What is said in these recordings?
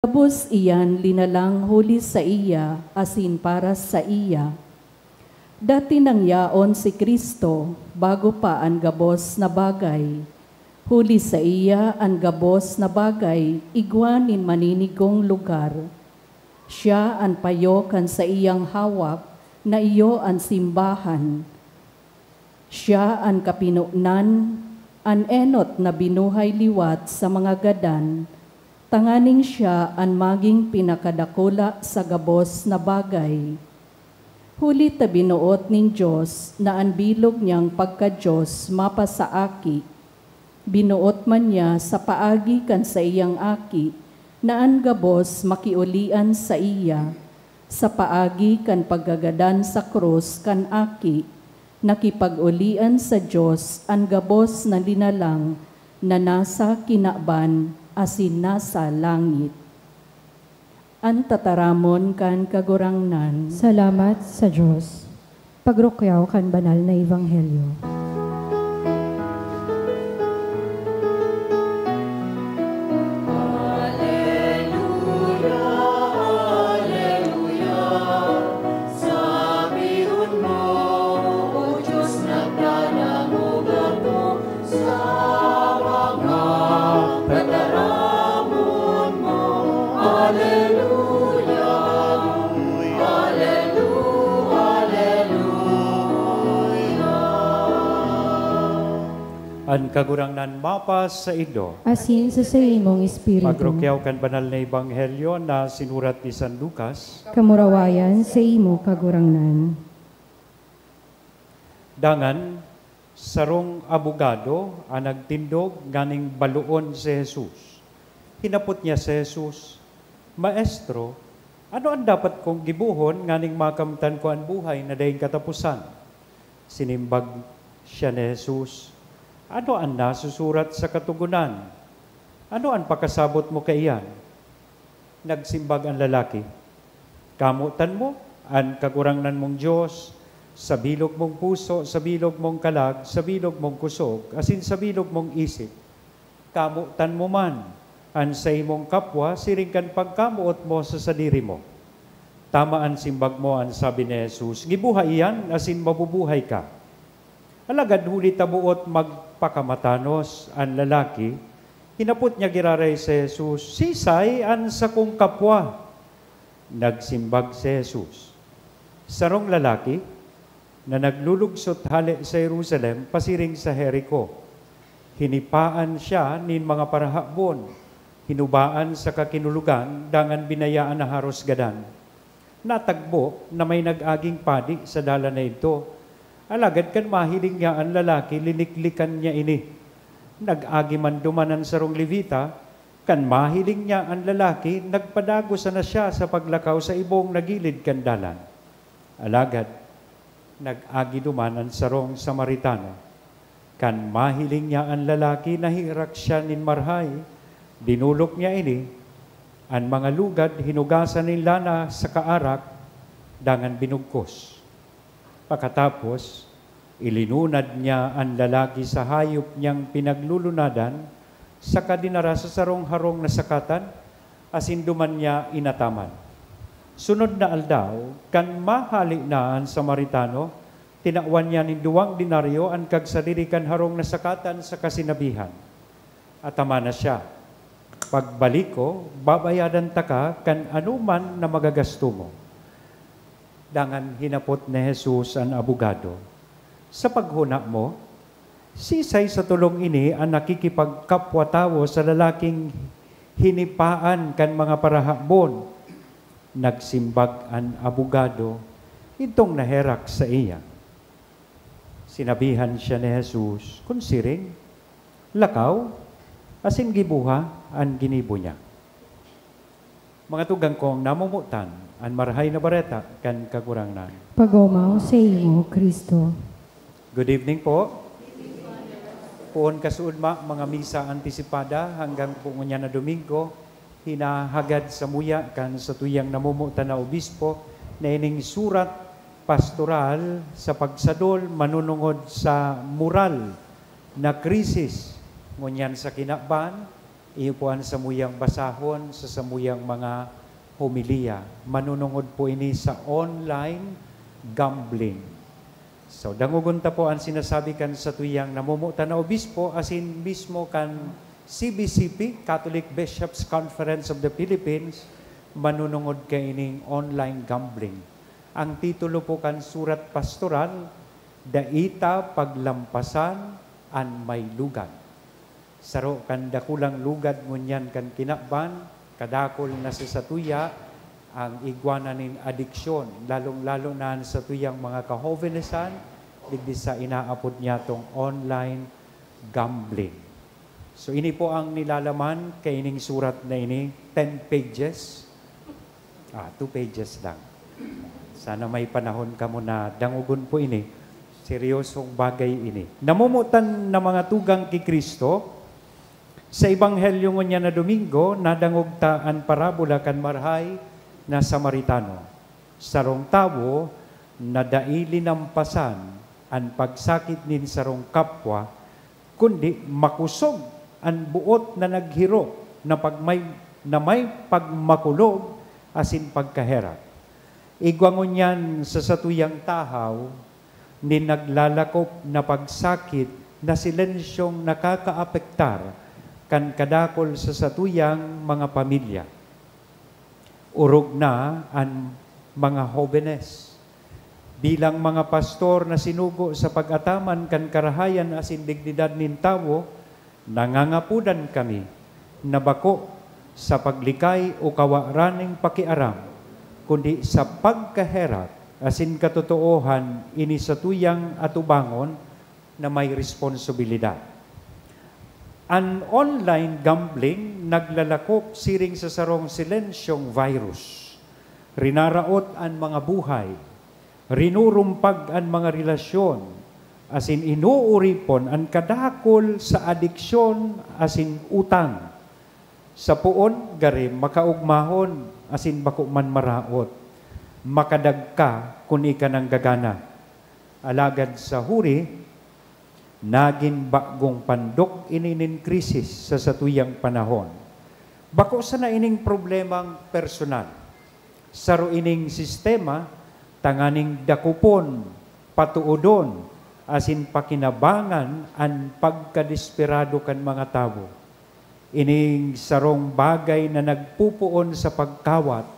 Tapos iyan linalang huli sa iya, asin para sa iya. Dati nang yaon si Kristo, bago pa ang gabos na bagay. Huli sa iya ang gabos na bagay, igwanin maninigong lugar. Siya ang payo kan sa iyang hawak, na iyo ang simbahan. Siya ang kapinunan, ang enot na binuhay liwat sa mga gadan, tanganing siya ang maging pinakadakula sa gabos na bagay. Huli ta binuot ning Diyos na ang bilog niyang pagka-Diyos mapasaaki. Binuot man niya sa paagi kan sa iyang aki, na ang gabos makiulian sa iya. Sa paagi kan paggagadan sa krus kan aki, nakipag-ulian sa Diyos ang gabos na linalang na nasa kinaban asin nasa langit. Ang tataramon kan kagurangnan. Salamat sa Diyos. Pagrukyaw kan banal na Ebanghelyo. Ang kagurangnan mapas sa ido. Asin sa imong espiritu. Pagrukyaw kan banal na Ebanghelyo na sinurat ni San Lucas. Kamurawayan sa imo kagurangnan. Dangan, sarong abogado ang nagtindog ganing baluon si Jesus. Hinapot niya si Jesus, Maestro, ano ang dapat kong gibuhon nganing makamtan ko ang buhay na dahing katapusan? Sinimbag siya ni Jesus, ano ang nasusurat sa katugunan? Ano ang pakasabot mo kaiyan? Nagsimbag ang lalaki, kamutan mo ang kagurangnan mong Diyos, sa bilog mong puso, sa bilog mong kalag, sa bilog mong kusog, asin sa bilog mong isip. Kamutan mo man ang sa imong kapwa, siringkan pagkamuot mo sa sadiri mo. Tama ang simbag mo ang sabi ni Jesus, gibuhay iyan, asin mabubuhay ka. Alagad huli tabuot magpakamatanos ang lalaki, hinapot niya giraray si Jesus, sisay an sa kong kapwa. Nagsimbag si Jesus. Sarong lalaki na naglulugsot hali sa Jerusalem, pasiring sa Jericho. Hinipaan siya nin mga parahabon, hinubaan sa kakinulugan, dangan binayaan na haros gadan. Natagbo na may nag-aging padi sa dala na ito. Alagad kan mahiling niya ang lalaki, liniklikan niya ini. Nag-agi man dumanan sarong Levita, kan mahiling niya ang lalaki, nagpadagos na siya sa paglakaw sa ibong nagilid kan dalan. Alagad, nag-agi dumanan sarong Samaritano. Kan mahiling niya ang lalaki, nahirak siya nin marhay, dinulok niya ini, ang mga lugad hinugasan nila na sa kaarak, dangan binugkos. Pagkatapos, ilinunad niya ang lalaki sa hayop niyang pinaglulunadan, saka dinara sa sarong harong na sakatan, asin duman niya inataman. Sunod na aldaw, kan mahali na ang Samaritano, tinakwan niya ni 2 denaryo ang kagsadiri kan harong na sakatan sa kasinabihan. Atama na siya. Pagbalik ko, babayadan ta ka kan anuman na magagasto mo. Dangan hinapot ni Jesus ang abogado, sa paghuna mo, sisay sa tulong ini ang nakikipagkapwatawo sa lalaking hinipaan kan mga parahabon. Nagsimbag ang abogado, itong naherak sa iya. Sinabihan siya ni Jesus, kunsiring, lakaw, asin gibuha ang ginibo niya. Mga tugang kong namumutan, ang marahay na bareta kan kagurangnan. Pagomaw sa imo, Kristo. Good evening po. Puon kasuudma, mga misa antisipada hanggang po niya na Domingo, hinahagad sa muya kan sa tuyang namumutan na obispo na ining surat pastoral sa pagsadol manunungod sa moral na krisis ngunyan sa kinaban, Iyo po ang samuyang basahon sa samuyang mga homilya. Manunungod po ini sa online gambling. So, dangugunta po ang sinasabi kan sa tuyang namumuta na obispo asin mismo kan CBCP, Catholic Bishops Conference of the Philippines, manunungod kay ining online gambling. Ang titulo po kan surat pastoral, Daita Paglampasan an May Lugad. Saro kan dakulang lugad ngunyan kan kinakban, kadakol na sa satuya, ang igwananin adiksyon, lalong-lalo na sa tuyang mga kahovenesan, digdi sa inaapod niya tong online gambling. So ini po ang nilalaman kay ining surat na ini, 10 pages. 2 pages lang. Sana may panahon ka mo na dangugon po ini. Seryosong bagay ini. Namumutan na mga tugang kay Kristo, sa Ebanghelyo niya na Domingo, nadangog ta an parabola kan marhay na Samaritano. Sarong tawo, na daili nampasan an pagsakit nin sarong kapwa, kundi makusog an buot na naghiro na may pagmakulog asin pagkaherap. Igwangon yan sa satuyang tahaw, ni naglalakop na pagsakit na silensyong nakakaapektar kan kadakol sa satuyang mga pamilya. Urog na ang mga hobenes. Bilang mga pastor na sinugo sa pag-ataman kan karahayan asin dignidad nin tawo, nangangapudan kami na bako sa paglikay o kawaraning pakiaram, kundi sa pagkaherap asin katotoohan ini satuyang atubangon na may responsibilidad. An online gambling naglalakop siring sa sarong silensyong virus. Rinaraot ang mga buhay, rinurumpag ang mga relasyon, asin inuuripon ang kadakol sa adiksyon asin utang. Sa puon, gari, makaugmahon asin bako man maraot. Makadagka kung ika ng gagana. Alagad sa huri, naging bagong pandok ininin krisis sa satuyang panahon. Bako sa na ining problemang personal. Saro ining sistema, tanganing dakupon, patuodon, asin pakinabangan ang pagkadesperado kan mga tao. Ining sarong bagay na nagpupuon sa pagkawat,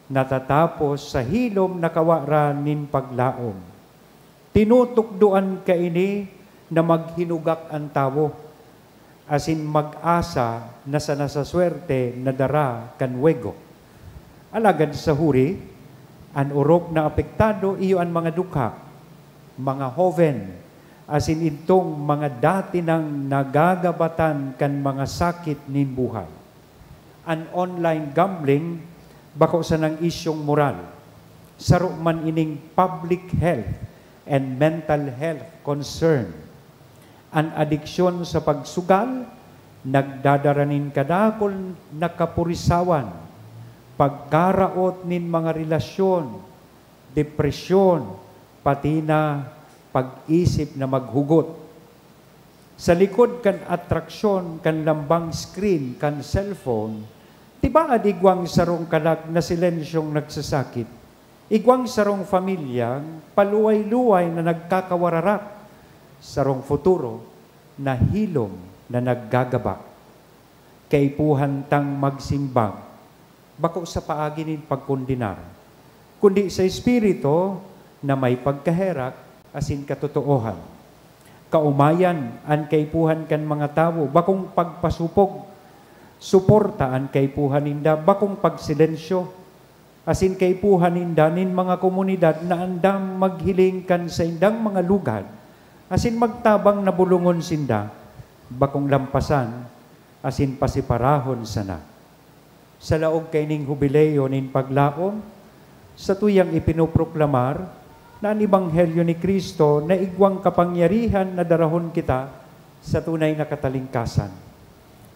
natatapos sa hilom na kawaran nin paglaom. Tinutukduan ka ini na maghinugak ang tao, asin mag-asa na sa nasaswerte na dara kanwego. Alagad sa huri, ang urok na apektado iyo ang mga dukha, mga hoven, asin itong mga dati nang nagagabatan kan mga sakit nin buhay. Ang online gambling, bako sa nang isyong moral, saro man ining public health and mental health concern. Ang adiksyon sa pagsugal, nagdadaranin kadakol na kapurisawan, pagkaraot nin mga relasyon, depresyon, pati na pag-isip na maghugot. Sa likod kan atraksyon, kan lambang screen, kan cellphone, tiba adigwang sarong kalag na silensyong nagsasakit. Igwang sarong pamilyang paluway-luway na nagkakawararak. Sarong futuro na hilom na naggagaba. Kaipuhan tang magsimbang, bako sa paagi nin pagkondinar, kundi sa espiritu na may pagkaherak asin katotoohan. Kaumayan ang kaipuhan kan mga tao, bakong pagpasupog, suporta ang kaipuhan ninda, bakong pagsilensyo, asin kaipuhan ninda nin mga komunidad na andam maghiling kan sa indang mga lugad, asin magtabang na bulungon sinda, bakong lampasan, asin pasiparahon sana. Sa laog kay ning hubileyo nin paglaom, sa tuyang ipinoproklamar, na ang Ebanghelyo ni Kristo na igwang kapangyarihan na darahon kita sa tunay na katalingkasan.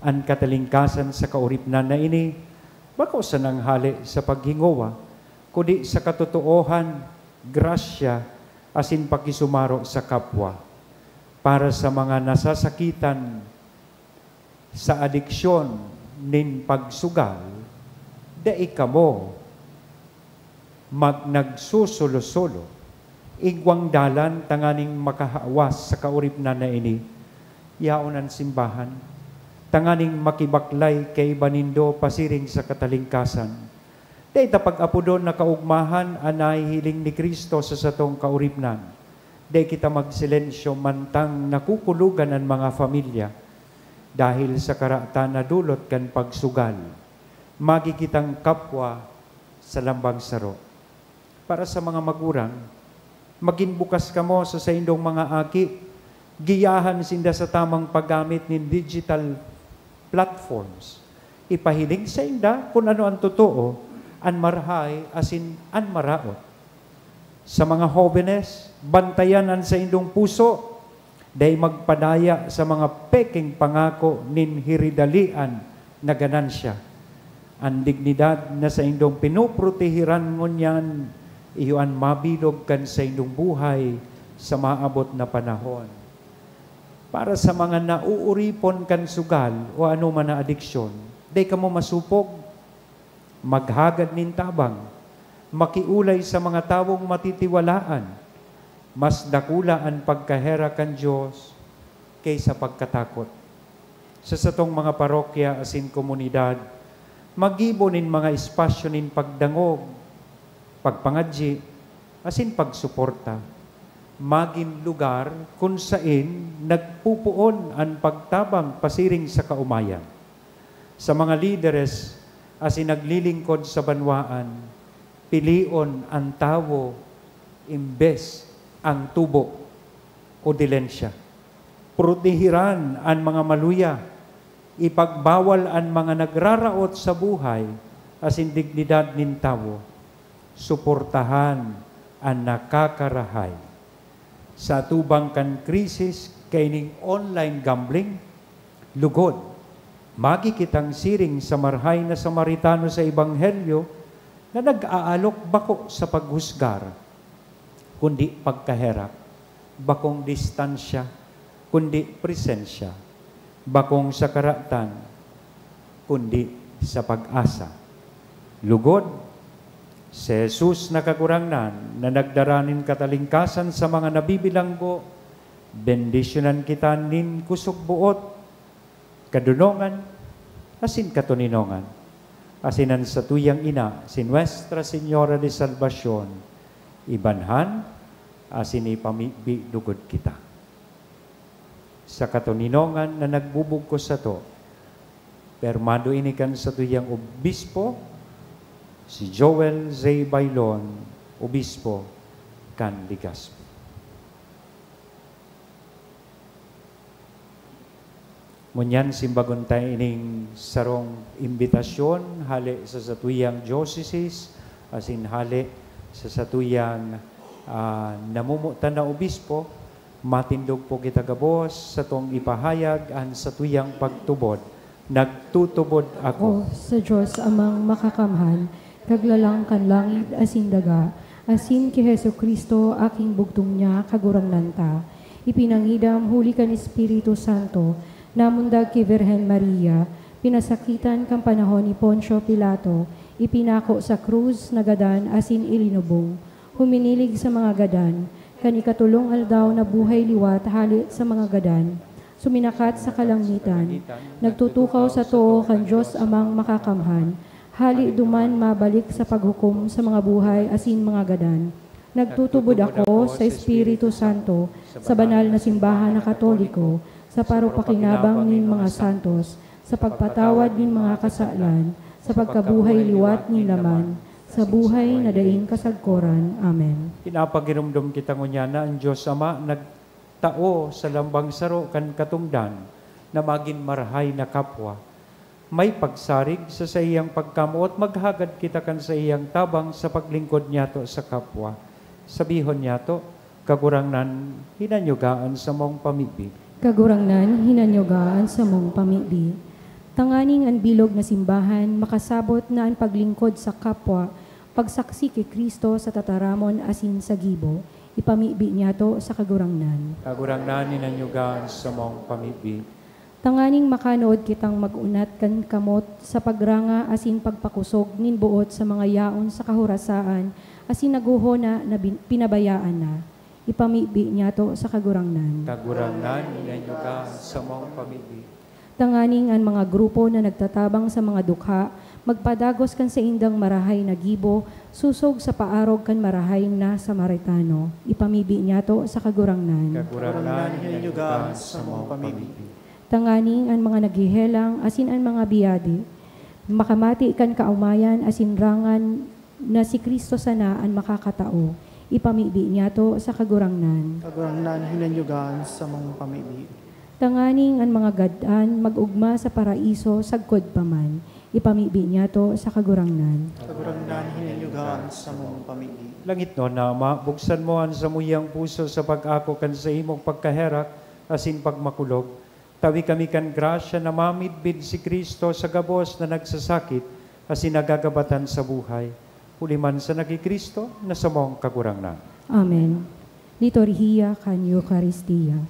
Ang katalingkasan sa kauripnan na ini, bako sa nanghali sa paghingowa, kundi sa katotoohan, grasya, asin pakisumaro sa kapwa, para sa mga nasasakitan sa adiksyon nin pagsugal, dai kamo nagsusulo-sulo, igwang dalan tanganing makahawas sa kauripnan na ini, yaon ang simbahan, tanganing makibaklay kay banindo pasiring sa katalingkasan. Dahil pag-apudon na kaugmahan anay hiling ni Kristo sa satong kauripnan. Dahil kita magsilensyo mantang nakukulugan ang mga familya dahil sa karatan na dulot kan pagsugal. Magikitang kapwa sa lambang saro. Para sa mga magurang, maging bukas kamo sa indong mga aki, giyahan sinda sa tamang paggamit ng digital platforms. Ipahiling sa inda kung ano ang totoo, an marhay asin an maraot. Sa mga jóvenes, bantayanan sa indong puso, dahil magpadaya sa mga peking pangako nin hiridalian na ganansya. Ang dignidad na sa indong pinuprotehiran ngunyan, iyon mabilog kan sa indong buhay sa maabot na panahon. Para sa mga nauuripon kan sugal o ano man na adiksyon, day ka mo masupog, maghagad nin tabang, makiulay sa mga tawong matitiwalaan, mas dakula ang pagkahera kan Diyos kaysa pagkatakot. Sa satong mga parokya asin komunidad, magibonin mga espasyo nin pagdangog, pagpangadji, asin pagsuporta. Maging lugar kung saan nagpupuon ang pagtabang pasiring sa kaumayan. Sa mga lideres, asin naglilingkod sa banwaan, pilion ang tawo imbes ang tubo o dilensya. Protehiran ang mga maluya, ipagbawal ang mga nagraraot sa buhay asin dignidad nin tawo. Suportahan ang nakakarahay. Sa tubang kan krisis kaining online gambling, lugod, magikitang siring sa marhay na Samaritano sa Ebanghelyo na nag-aalok bako sa paghusgar, kundi pagkaherap, bakong distansya, kundi presensya, bakong sa karatan, kundi sa pag-asa. Lugod, si Jesus nakakurangnan na nagdaranin katalingkasan sa mga nabibilanggo, bendisyonan kita nin kusog buot, kadunongan, asin katuninongan, asinan sa tuyang ina, si Nuestra Señora de Salvacion, ibanhan, asin ipamibi dugod kita. Sa katuninongan na nagbubugkos sa to, permado inikan sa tuyang obispo, si Joel Z. Bailon, Obispo, kan Legazpi. Munyan simbagon tayo ining sarong imbitasyon, hali sa satuyang diocese, asin hali sa satuyang namumutan na obispo, matindog po kita gabos sa tong ipahayag ang satuyang pagtubod. Nagtutubod ako. O sa Diyos amang makakamhan, kaglalang kan langit asin daga, asin ki Hesu Kristo aking bugtong niya kagurangnan ta. Ipinangidam huli kan Espiritu Santo, namundag ki Virgen Maria, pinasakitan kang panahon ni Poncio Pilato, ipinako sa krus nagadan asin ilinubong, huminilig sa mga gadan, kan ikatulong aldaw na buhay liwat hali sa mga gadan, suminakat sa kalangitan, nagtutukaw sa too kan Diyos amang makakamhan, hali duman mabalik sa paghukom sa mga buhay asin mga gadan. Nagtutubod ako sa Espiritu Santo, sa banal na simbahan na Katoliko, sa parupakinabang nin mga santos, sa pagpatawad nin mga kasalan, sa pagkabuhay liwat nin laman, sa buhay na daing kasagkoran. Amen. Pinapaginumdum kita ngunyana ang Diyos Ama nagtao sa lambang saro kan katungdan na maging marhay na kapwa. May pagsarig sa iyang pagkamuot, maghagad kita kan sa iyang tabang sa paglingkod niya to sa kapwa. Sabihon niya to, kagurangnan, hinanyugaan sa mong pamibig. Kagurangnan, hinanyugaan sa mong pamibig. Tanganing ang bilog na simbahan, makasabot na ang paglingkod sa kapwa, pagsaksi kay Kristo sa tataramon asin sa gibo, ipamibi niya to sa kagurangnan. Kagurangnan, hinanyugaan sa mong pamibig. Tanganing makanood kitang magunat kan kamot sa pagranga asin pagpakusog nin buot sa mga yaon sa kahurasaan asin naguhona na pinabayaan na. Ipamibi niya to sa kagurangnan. Kagurangnan, ninyo ka sa mong pamibi. Tanganing ang mga grupo na nagtatabang sa mga dukha, magpadagos kan sa indang marahay na gibo, susog sa paarog kan marahay na Samaritano. Ipamibi niya to sa kagurangnan. Kagurangnan, ninyo ka sa mong pamibi. Tanganing ang mga naghihelang, asin ang mga biyadi, makamati kan kaumayan, asin rangan na si Kristo sana ang makakatao. Ipamibi niya to sa kagurangnan. Kagurangnan, hinanyugan sa mong pamibi. Tanganing ang mga gadan, mag-ugma sa paraiso, sagkod paman. Ipamibi niya to sa kagurangnan. Kagurangnan, hinanyugan sa mong pamibi. Langit no, Nama, buksan mo ang samuyang puso sa pag-ako kan sa imong pagkaherak, asin pagmakulog. Tawi kami kan grasya na mamidbid si Kristo sa gabos na nagsasakit, asin nagagabatan sa buhay. Huliman sa nagikristo na sa mong kagurangnan. Amen. Liturhiya kan Eucharistia.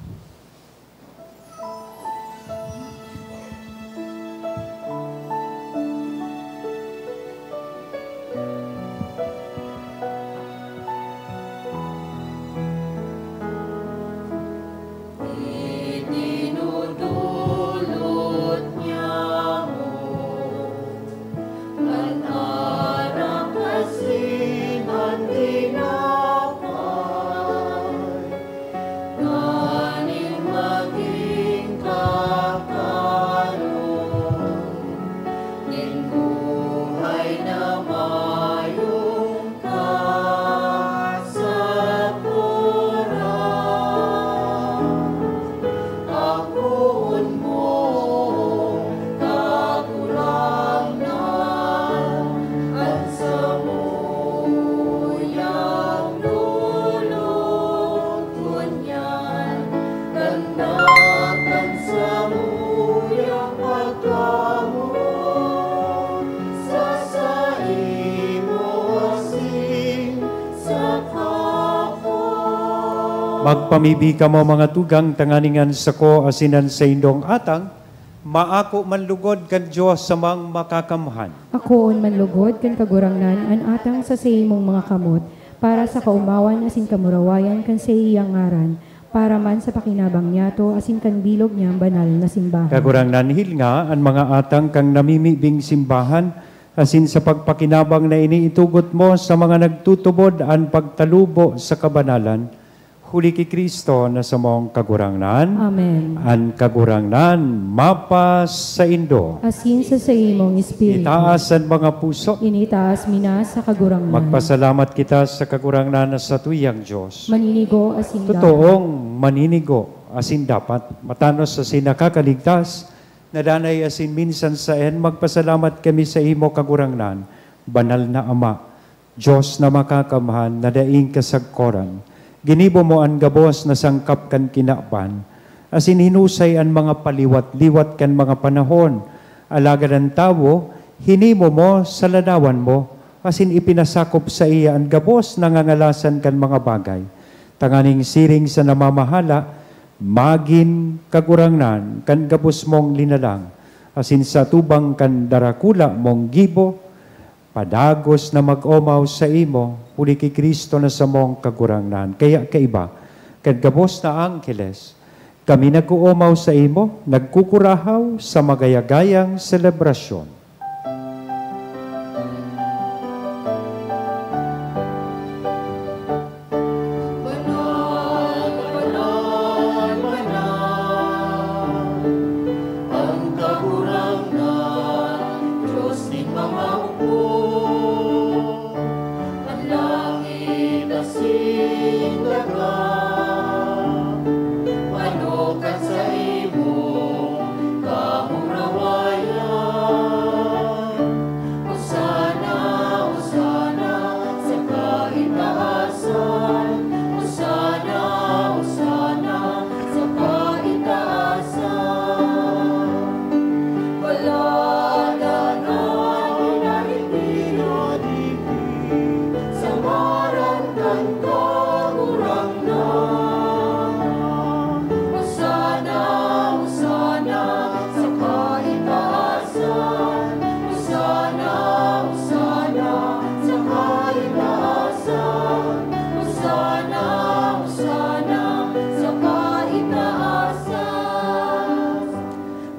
Magpamibi ka mo mga tugang tanganingan sa ko asinan sa indong atang, maako manlugod kan Diyos sa mang makakamhan. Akoon manlugod kan kagurangnan an atang sa imong mga kamot, para sa kaumawan asin kamurawayan kan sa iyang ngaran, para man sa pakinabang niya to asin kan bilog niyang banal na simbahan. Kagurangnan hil nga ang mga atang kang namimibing simbahan, asin sa pagpakinabang na iniitugot mo sa mga nagtutubod ang pagtalubo sa kabanalan, huli ki Kristo na sa mong kagurangnan. Amen. An kagurangnan, mapas sa indo. Asin sa imong espiritu. Itaas ang mga puso. Initaas mina sa kagurangnan. Magpasalamat kita sa kagurangnan na sa tuyang Diyos. Maninigo asin dapat. Totoong maninigo asin dapat. Matanos sa sinakakaligtas, nadanay asin minsan sa magpasalamat kami sa imo kagurangnan. Banal na Ama, Diyos na makakamhan, na daing kasagkoran. Ginibo mo ang gabos na sangkap kan kinapan, asin hinusay ang mga paliwat-liwat kan mga panahon. Alagad ang tao, hinimo mo sa ladawan mo, asin ipinasakop sa iya ang gabos na ngangalasan kan mga bagay. Tanganing siring sa namamahala, magin kagurangnan kan gabos mong linalang, asin sa tubang kan darakula mong gibo, padagos na mag-omaw sa imo, huli ki Kristo na sa mong kagurangnan. Kaya kaiba, kadgabos na angkeles, kami nag-uumaw sa imo, nagkukurahaw sa magayagayang selebrasyon. Panokan sa imo, kamurawayan.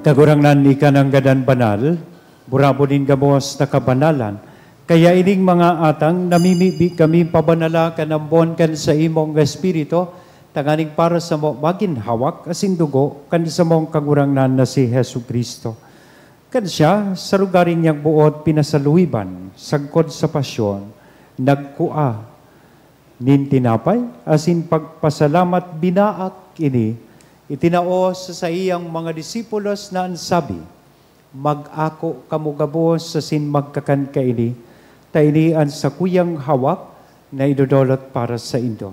Kagurangnan ika ng gadan banal, burabonin gabos na kabanalan, kaya ining mga atang namimibi kami pabanala kanambon kan sa imong espiritu, tanganing para sa mo maginhawak asin dugo kan sa mong kagurangnan na si Hesu Kristo. Kan siya sa lugarin niyang buot pinasaluiban, sagkod sa pasyon, nagkua, nintinapay, asin pagpasalamat binaak ini, itinao sa iyang mga disipulos na ansabi, mag-ako kamugabos asin magkakan kaini, tainian sa kuyang hawak na idodolot para sa indo.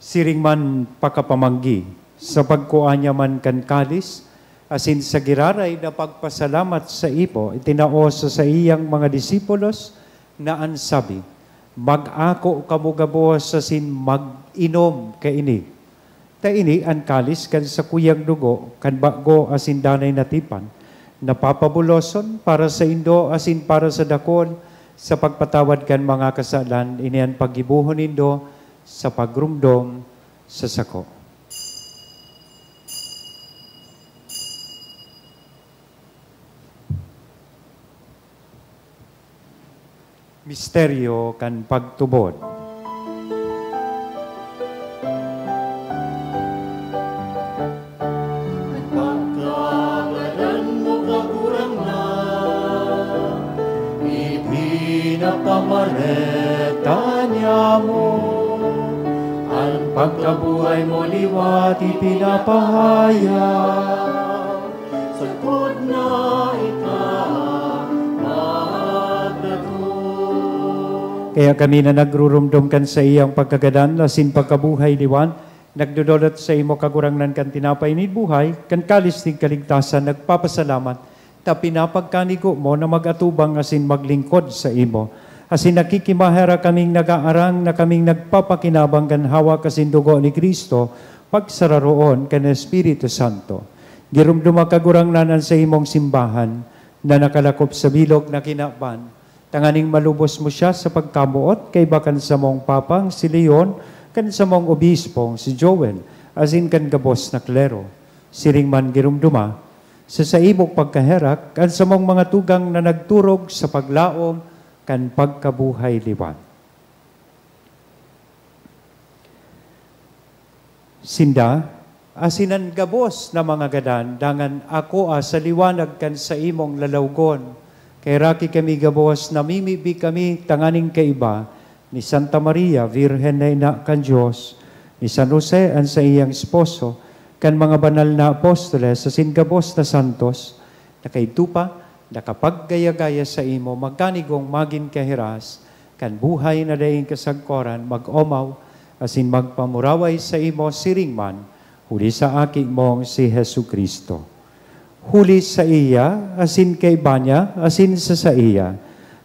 Siring man pakapamanggi, sa pagkuanya man kan kalis, asin sa giraray na pagpasalamat sa ipo, itinao sa iyang mga disipulos na ansabi, mag-ako kamugabos asin mag-inom kaini. Taini ang kalis kan sa kuyang dugo, kan bago asin danay natipan, napapabuloson para sa indo asin para sa dakon, sa pagpatawad kan mga kasalan, inian pagibuhon indo, sa pagrumdom sa sako. Misteryo kan pagtubod. Pagkagalan mo kagurangnan, ipinapamareta niya mo. Ang pagkabuhay mo liwat ipinapahaya, sagkod na ikaw magdato. Kaya kami na nagrurumdum sa iyang pagkagadan, asin pagkabuhay liwan, nagdudolot sa imo kagurangnan kan tinapay ni buhay, kan kalis ni kaligtasan, nagpapasalamat, ta pinapagkanigo mo na magatubang asin maglingkod sa imo. Asin nakikimahera kaming nagaarang na kaming nagpapakinabang kan hawak asin dugo ni Kristo, pagsararoon kan Espiritu Santo. Girumduma kagurangnanan sa imong simbahan, na nakalakop sa bilog na kinaban, tanganing malubos mo siya sa pagkamuot, kay bakan sa mong papang si Leon, kan sa mong obispong si Joel, asin kan gabos na klero. Siring man girumduma, sa imong pagkaherak, kan sa mong mga tugang na nagturog sa paglaom, kan pagkabuhay liwan. Sinda, asinan gabos na mga gadan, dangan ako sa liwanag kan sa imong lalawgon. Kay raki kami gabos, namimibi kami tanganing kaiba, ni Santa Maria, Virgen na ina kan Diyos, ni San Jose ang sa iyang esposo, kan mga banal na apostoles, asin gabos na santos, na kay tupa, nakapaggaya-gaya sa imo, magkanigong magin kahiras, kan buhay na daing kasagkoran, mag-omaw, asin magpamuraway sa imo siringman, huli sa aking mong si Hesu Kristo. Huli sa iya, asin kay banya, asin sa iya.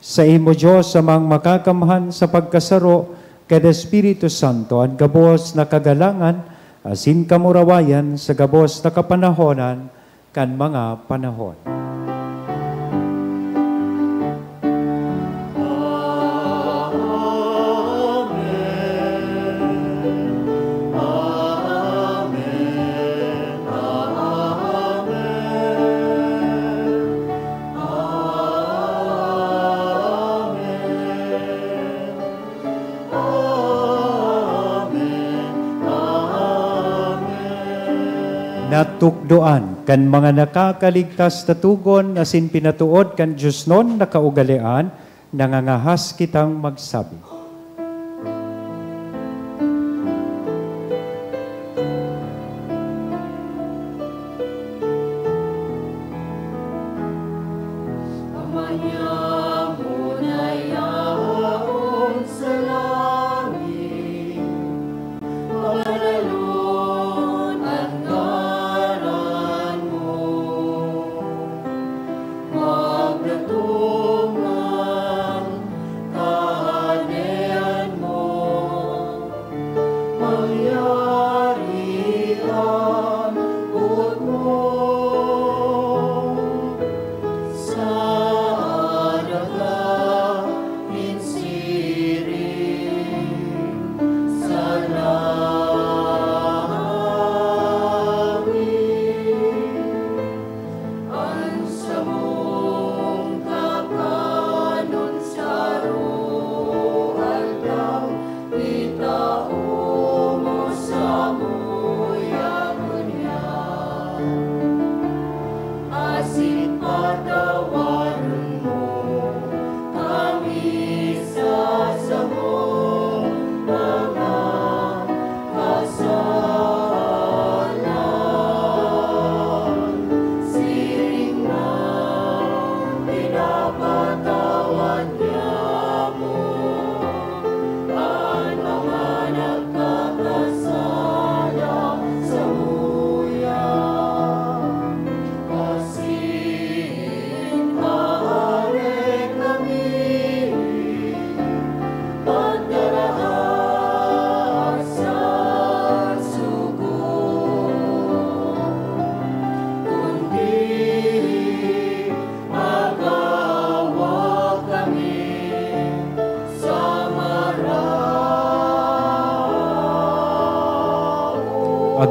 Sa imo Diyos amang makakamhan sa pagkasaro, kada Espiritu Santo, ang gabos na kagalangan, asin kamurawayan sa gabos na kapanahonan, kan mga panahon. Natukdoan kan mga nakakaligtas na tugon asin pinatuod kan Diyos non nakaugalian, nangangahas kitang magsabi. Magdatungan kahanin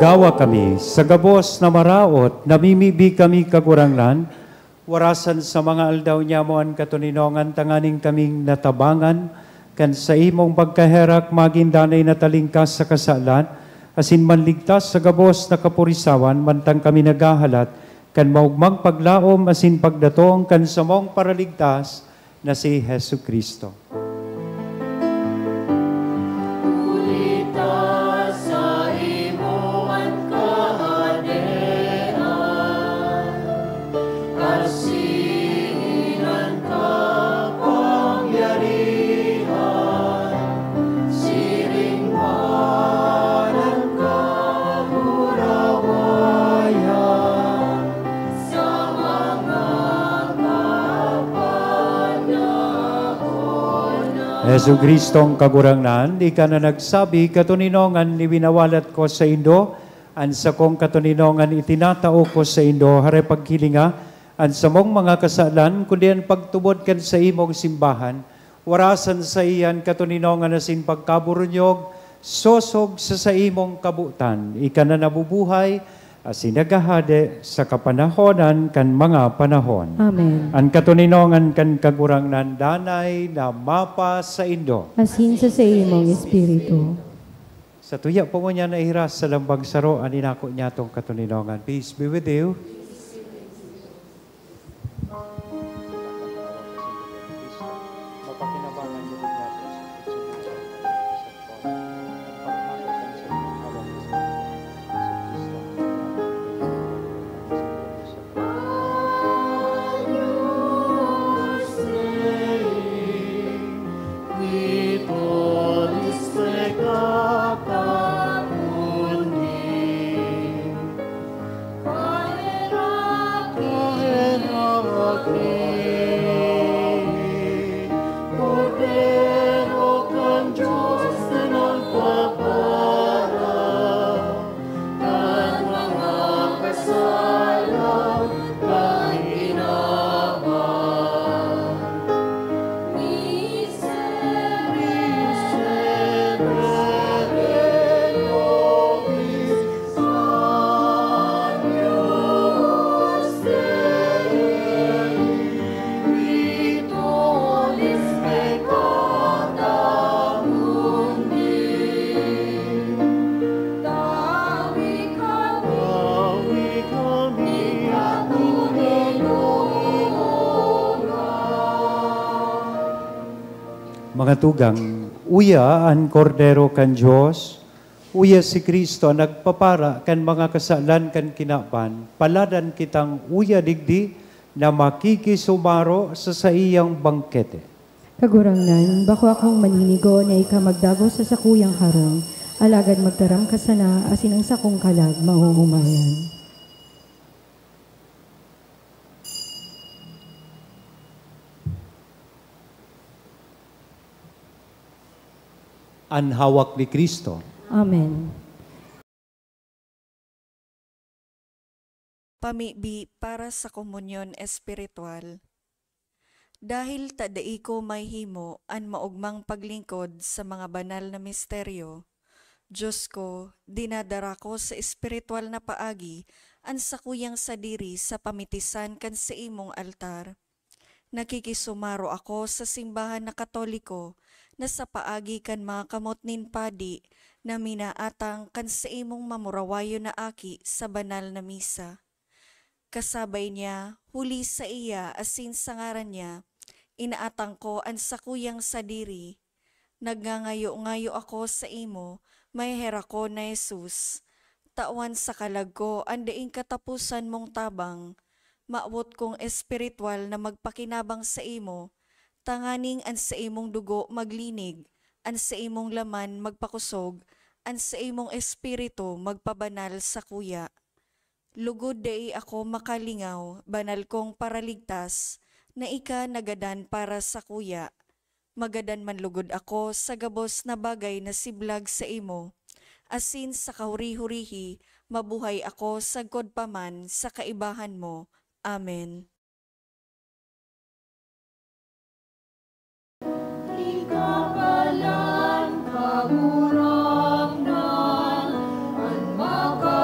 Agawa kami, sa gabos na maraot, namimibi kami kaguranglan, warasan sa mga aldaw niya mo ang katuninongan, tanganing kaming natabangan, kan sa imong pagkaherak, magindanay na talingkas sa kasalan, asin manligtas sa gabos na kapurisawan, mantang kami nagahalat, kan maugmang paglaom, asin pagdatong, kan samong paraligtas, na si Hesu Kristo. Hesu Kristong kagurangnan, di ka na nagsabi, katuninongan ni winawalat ko sa Indo, ansa kong katuninongan itinatao ko sa Indo, hare pagkilinga, ansa mong mga kasalan, kundi ang pagtubod kan sa imong simbahan, warasan sa iyan katuninongan asin pagkaburunyog, sosog sa imong kabutan, ika na nabubuhay, asin nagahade sa kapanahonan kan mga panahon. Amen. Ang katuninongan kan kagurangnan danay na mapa sa Indo. Asin sa imong Espiritu. Sa tuya po mo niya nairas sa lambang saro, aninako niya itong katuninongan. Peace be with you. Mga tugang, uya ang kordero kan Diyos, uya si Kristo nagpapara kan mga kasalan kan kinapan, paladan kitang uya digdi na makikisumaro sa iyang bangkete. Kagurangnan, bako akong maninigo na ika magdago sa sakuyang harong, alagad magtaram ka sana, asin ang sakong kalag mauumayan. Ang hawak ni Kristo. Amen. Pamibi para sa komunyon espiritual. Dahil tadai ko may himo an maugmang paglingkod sa mga banal na misteryo, Diyos ko, dinadara ko sa espiritual na paagi an sakuyang sadiri sa pamitisan kan sa imong altar. Nakikisumaro ako sa simbahan na Katoliko na sa paagi kan mga kamot nin padi na minaatang kan sa imong mamurawayo na aki sa banal na misa. Kasabay niya, huli sa iya asin sa ngaran niya, inaatang ko ang sakuyang sadiri. Nagngangayo-ngayo ako sa imo, may hera ko na Jesus. Tawan sa kalag ko, andaing katapusan mong tabang. Maawot kong espiritual na magpakinabang sa imo, tanganing an sa imong dugo maglinig, an sa imong laman magpakusog, an sa imong espiritu magpabanal sa kuya. Lugod dai ako makalingaw, banal kong paraligtas, na ika nagadan para sa kuya. Magadan man lugod ako sa gabos na bagay na siblag sa imo. Asin sa kahuri-hurihi, mabuhay ako sa godpaman sa kaibahan mo. Amen. Ikapalan kagurangnan, ang maka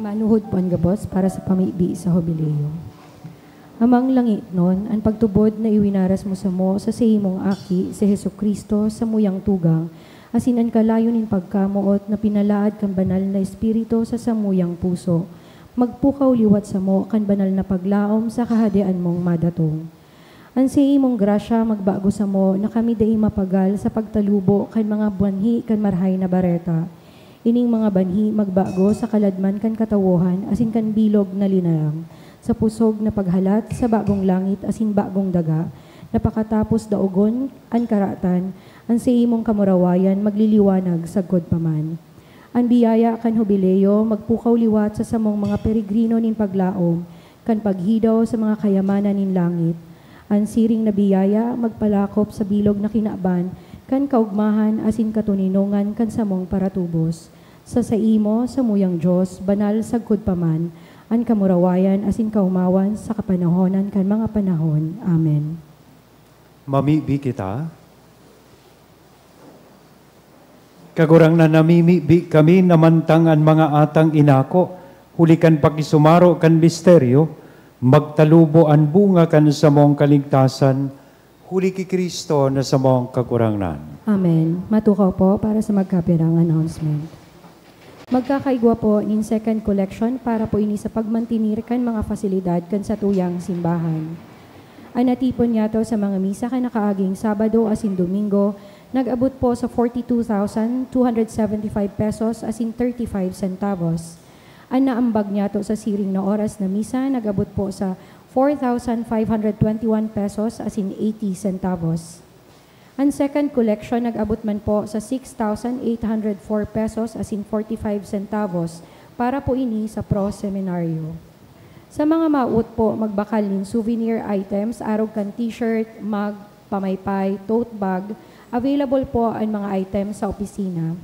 Manuhod po ang gabos para sa pamibi sa Jubileo. Amang langit nun, ang pagtubod na iwinaras mo sa sihimong aki, si Heso Kristo, sa muyang tugang, asin ang kalayon in pagkamuot na pinalaad kang banal na espiritu sa samuyang puso. Magpukaw liwat sa mo kan banal na paglaom sa kahadian mong madatong. Ang sihimong grasya magbago sa mo na kami day mapagal sa pagtalubo kan mga buwanhi kan marhay na bareta. Ining mga banhi magbago sa kaladman kan katawuhan asin kan bilog na linarang. Sa pusog na paghalat sa bagong langit asin bagong daga, napakatapos daogon ang karatan, ang sa imong kamurawayan magliliwanag sagkod paman. Ang biyaya kan Jubileo magpukaw liwat sa samong mga peregrino nin paglaom, kan paghidaw sa mga kayamanan nin langit. Ang siring na biyaya magpalakop sa bilog na kinaban, kan kaugmahan asin katuninongan kan samong paratubos. Sa imo, sa muyang Diyos, banal sagkod paman, ang kamurawayan asin kaumawan sa kapanahonan kan mga panahon. Amen. Mamibi kita. Kagurang na namimibi kami namantang ang mga atang inako, hulikan pakisumaro kan misteryo, magtalubo ang bunga kan sa mong kaligtasan, huli ki Kristo na sa mong kagurangnan. Amen. Matukaw po para sa magkapirang announcement. Magkakaigwa po in second collection para po ini sa pagmantinir kan mga fasilidad kan sa tuyang simbahan. Ang natipon niya to sa mga misa kan nakaaging Sabado asin Domingo, nag-abot po sa 42,275 pesos asin 35 centavos. Ang naambag niya to sa siring na oras na misa, nag-abot po sa 4,521 pesos asin 80 centavos. Ang second collection nag-abot man po sa 6,804 pesos asin 45 centavos para po ini sa pro-seminaryo. Sa mga maut po, magbakal nin souvenir items, arog kan t-shirt, mug, pamaypay, tote bag, available po ang mga items sa opisina.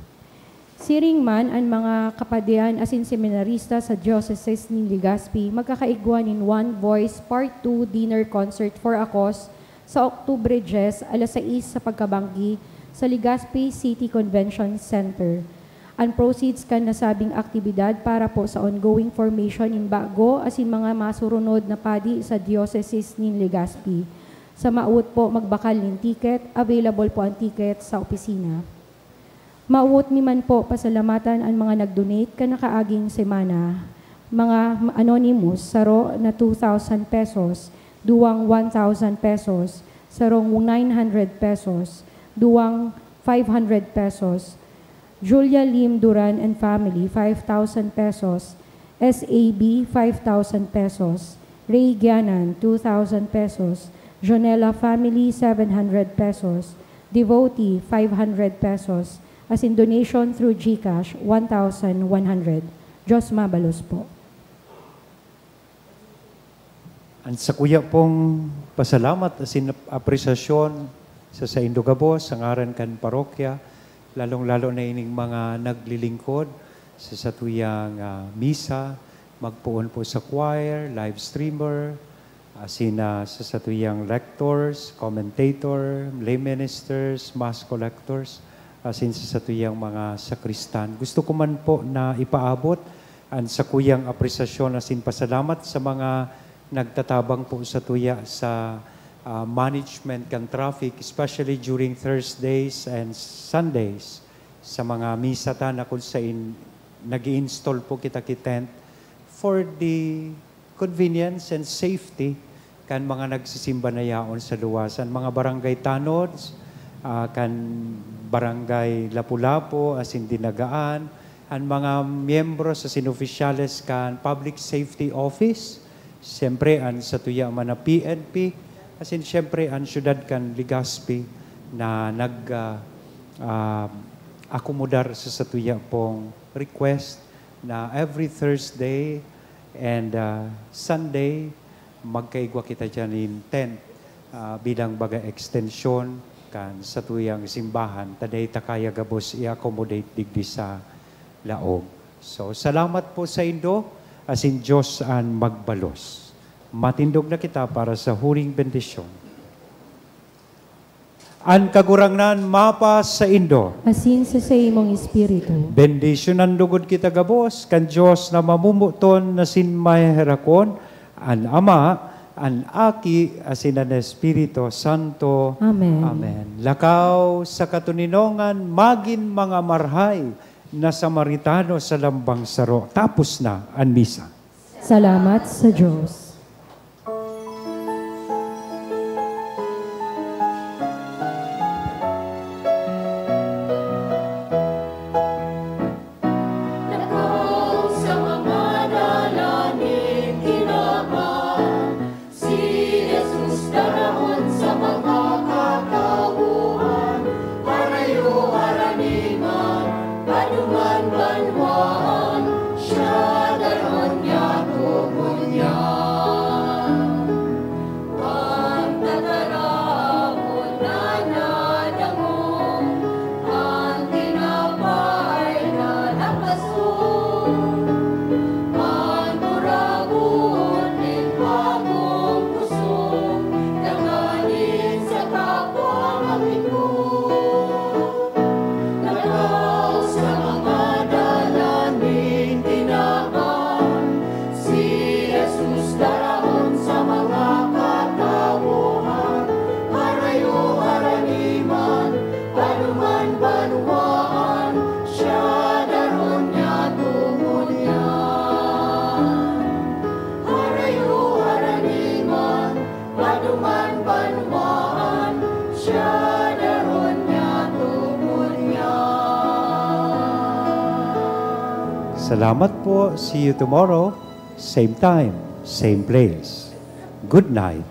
Siring man ang mga kapadian asin seminarista sa Diocese ni Legazpi, magkakaigwa nin One Voice Part 2 Dinner Concert for a Cause sa Oktubre 10, alas 6 sa pagkabanggi sa Legazpi City Convention Center. Ang proceeds kan nasabing aktibidad para po sa ongoing formation in bago asin mga masurunod na padi sa Diocese ni Legazpi. Sa maut po magbakal nin ticket, available po ang ticket sa opisina. Maut mi man po pasalamatan ang mga nag-donate kan nakaaging semana. Mga anonymous, saro na 2,000 pesos, duwang 1,000 pesos, sarong 900 pesos, duwang 500 pesos, Julia Lim Duran and Family, 5,000 pesos, SAB, 5,000 pesos, Ray Gianan, 2,000 pesos, Jonella Family, 700 pesos, Devotee, 500 pesos, as in donation through GCash, 1,100. Diyos mabalos po. Ang sa kuya pong pasalamat asin apresasyon sa Indogabos, sa ngaran kan parokya, lalong-lalo na ining mga naglilingkod sa tuyang misa, magpuon po sa choir, live streamer, asin sa tuyang lectors, commentator, lay ministers, mass collectors, asin sa tuyang mga sakristan. Gusto ko man po na ipaabot ang sa kuyang apresasyon asin pasalamat sa mga nagtatabang po sa tuya sa management kan traffic, especially during Thursdays and Sundays sa mga misa ta na kung saan nag-i-install po kita tent for the convenience and safety kan mga nagsisimba na yaon sa luwasan. Mga barangay tanods, kan barangay Lapu-Lapu, asin Dinagaan, ang mga miyembro sa sinoficiales kan Public Safety Office, siyempre, ang sa tuya man na PNP, asin siyempre, ang syudad kan Legazpi na nag-akomodar sa tuya pong request na every Thursday and Sunday, magkaigwa kita dyan in tent bilang baga extension kan sa tuyang simbahan. Taday takaya gabos i-accommodate digdi sa laog. So, salamat po sa Indo. Asin Diyos ang magbalos. Matindog na kita para sa huring bendisyon. An kagurangnan mapas sa Indo. asin sa imong espiritu. Bendisyonan lugod kita gabos, kan Diyos na mamumuton na sinmay herakon, an Ama, an Aki, asin an Espiritu Santo. Amen. Amen. Lakaw sa katuninongan, magin mga marhay na Samaritano sa lambang saro. Tapos na ang misa. Salamat sa Diyos. Nakaw sa mga dalangin kinaban, si Jesus darahon sa mga katauhan, harayo haraniman, panuman banwaan, siya darahon niya tumunyan. Ang tataramon na nadangong, ang tinapay na nakasun, ang turagon ng bagong pusong, tanganin sa kapwa mapikot. Nakaw sa mga dalangin tinaban, si Jesus darahon sa mga katauhan, harayo haraniman, panuman banwaan, siya darahon niya tumunyan. Harayo haraniman, panuman banwaan, siya darahon niya tumunyan. Salamat po. See you tomorrow. Same time, same place. Good night.